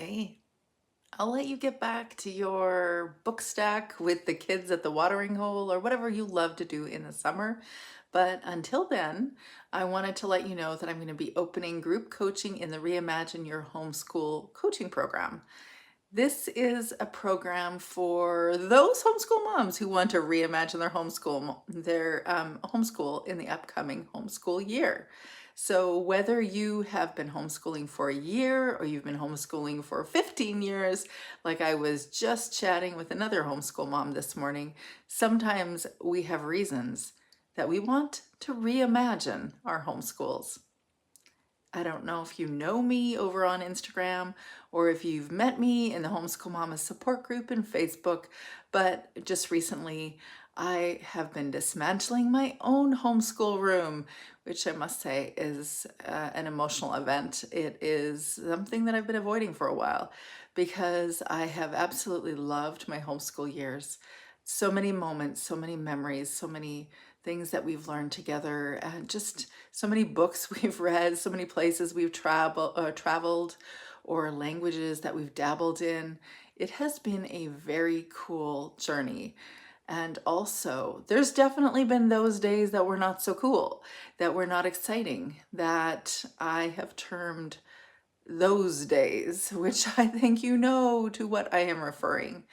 Okay, I'll let you get back to your book stack with the kids at the watering hole or whatever you love to do in the summer. But until then, I wanted to let you know that I'm going to be opening group coaching in the Reimagine Your Homeschool coaching program. This is a program for those homeschool moms who want to reimagine their homeschool in the upcoming homeschool year. So whether you have been homeschooling for a year or you've been homeschooling for 15 years, like I was just chatting with another homeschool mom this morning, sometimes we have reasons that we want to reimagine our homeschools. I don't know if you know me over on Instagram or if you've met me in the Homeschool Mama support group in Facebook, but just recently I have been dismantling my own homeschool room, which I must say is an emotional event. It is something that I've been avoiding for a while because I have absolutely loved my homeschool years. So many moments, so many memories, so many things that we've learned together, and just so many books we've read, so many places we've traveled, or languages that we've dabbled in. It has been a very cool journey. And also, there's definitely been those days that were not so cool, that were not exciting, that I have termed those days, which I think you know to what I am referring.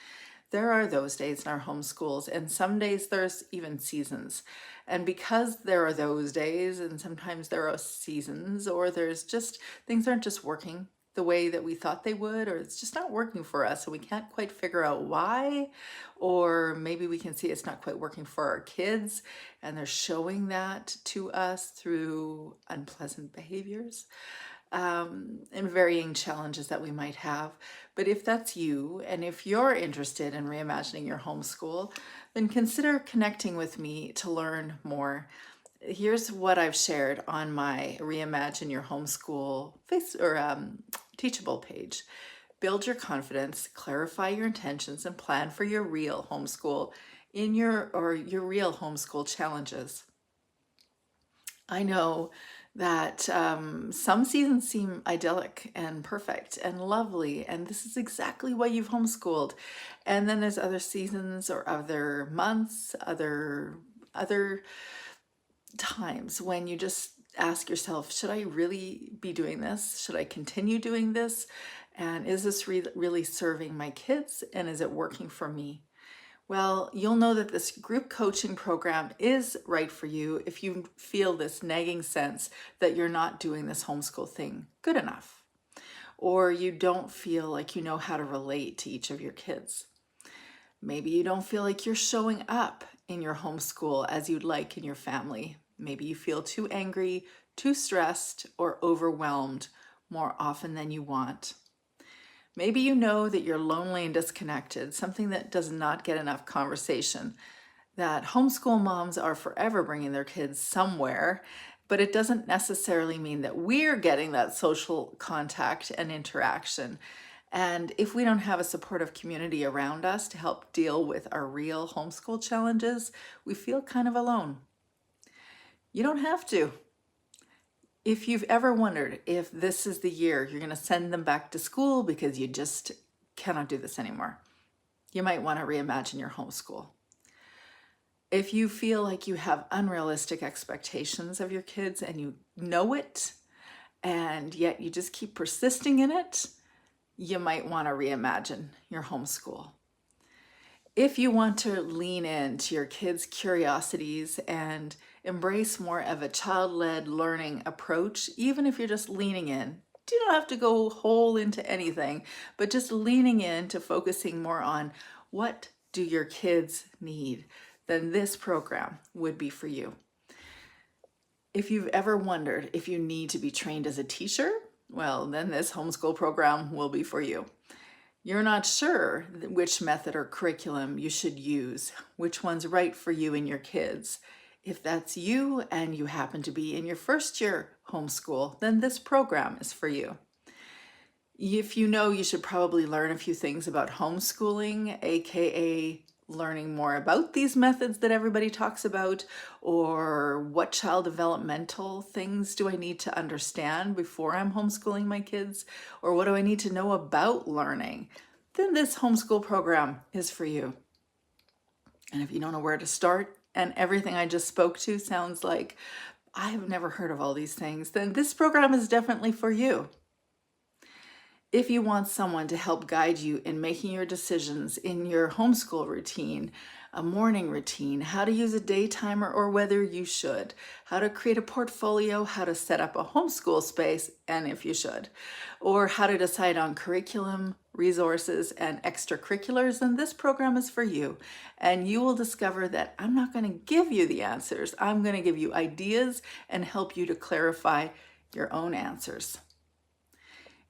There are those days in our homeschools, and some days there's even seasons. And because there are those days, and sometimes there are seasons, or there's just things aren't just working the way that we thought they would, or it's just not working for us, and we can't quite figure out why, or maybe we can see it's not quite working for our kids, and they're showing that to us through unpleasant behaviors and varying challenges that we might have. But if that's you, and if you're interested in reimagining your homeschool, then consider connecting with me to learn more. Here's what I've shared on my Reimagine Your Homeschool Teachable page. Build your confidence, clarify your intentions, and plan for your real homeschool in your real homeschool challenges. I know that some seasons seem idyllic and perfect and lovely, and this is exactly why you've homeschooled. And then there's other seasons or other months, other times when you just ask yourself, should I really be doing this? Should I continue doing this? And is this really serving my kids? And is it working for me? Well, you'll know that this group coaching program is right for you if you feel this nagging sense that you're not doing this homeschool thing good enough, or you don't feel like you know how to relate to each of your kids. Maybe you don't feel like you're showing up in your homeschool as you'd like in your family. Maybe you feel too angry, too stressed, or overwhelmed more often than you want. Maybe you know that you're lonely and disconnected, something that does not get enough conversation, that homeschool moms are forever bringing their kids somewhere, but it doesn't necessarily mean that we're getting that social contact and interaction. And if we don't have a supportive community around us to help deal with our real homeschool challenges, we feel kind of alone. You don't have to. If you've ever wondered if this is the year you're going to send them back to school because you just cannot do this anymore, you might want to reimagine your homeschool. If you feel like you have unrealistic expectations of your kids and you know it, and yet you just keep persisting in it, you might want to reimagine your homeschool. If you want to lean into your kids' curiosities and embrace more of a child-led learning approach, even if you're just leaning in, you don't have to go whole into anything, but just leaning into focusing more on what do your kids need, then this program would be for you. If you've ever wondered if you need to be trained as a teacher, well, then this homeschool program will be for you. You're not sure which method or curriculum you should use, which one's right for you and your kids. If that's you and you happen to be in your first year homeschool, then this program is for you. If you know you should probably learn a few things about homeschooling, aka learning more about these methods that everybody talks about, or what child developmental things do I need to understand before I'm homeschooling my kids, or what do I need to know about learning, then this homeschool program is for you. And if you don't know where to start and everything I just spoke to sounds like I have never heard of all these things, then this program is definitely for you. If you want someone to help guide you in making your decisions in your homeschool routine, a morning routine, how to use a day timer or whether you should, how to create a portfolio, how to set up a homeschool space, and if you should, or how to decide on curriculum, resources, and extracurriculars, then this program is for you. And you will discover that I'm not going to give you the answers. I'm going to give you ideas and help you to clarify your own answers.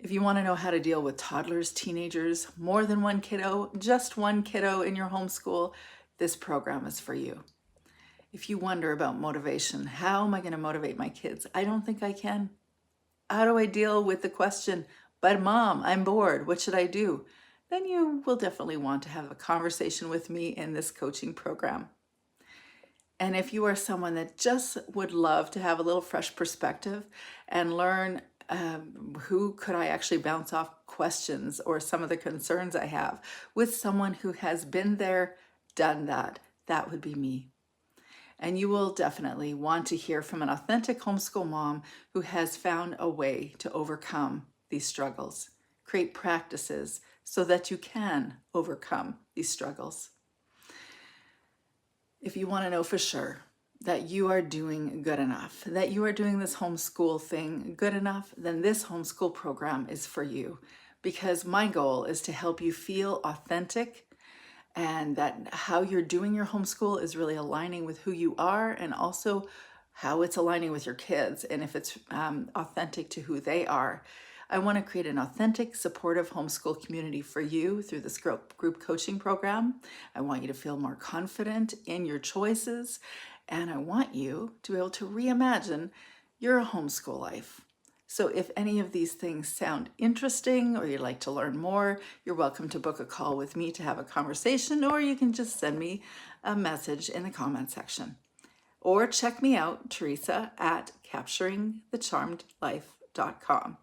If you want to know how to deal with toddlers, teenagers, more than one kiddo, just one kiddo in your homeschool, this program is for you. If you wonder about motivation, how am I going to motivate my kids? I don't think I can. How do I deal with the question, but Mom, I'm bored, what should I do? Then you will definitely want to have a conversation with me in this coaching program. And if you are someone that just would love to have a little fresh perspective and learn who could I actually bounce off questions or some of the concerns I have with someone who has been there, done that, that would be me. And you will definitely want to hear from an authentic homeschool mom who has found a way to overcome these struggles, create practices so that you can overcome these struggles. If you want to know for sure that you are doing good enough, that you are doing this homeschool thing good enough, then this homeschool program is for you, because my goal is to help you feel authentic and that how you're doing your homeschool is really aligning with who you are and also how it's aligning with your kids and if it's authentic to who they are. I want to create an authentic, supportive homeschool community for you through this group coaching program. I want you to feel more confident in your choices, and I want you to be able to reimagine your homeschool life. So if any of these things sound interesting or you'd like to learn more, you're welcome to book a call with me to have a conversation, or you can just send me a message in the comment section. Or check me out, Teresa, at capturingthecharmedlife.com.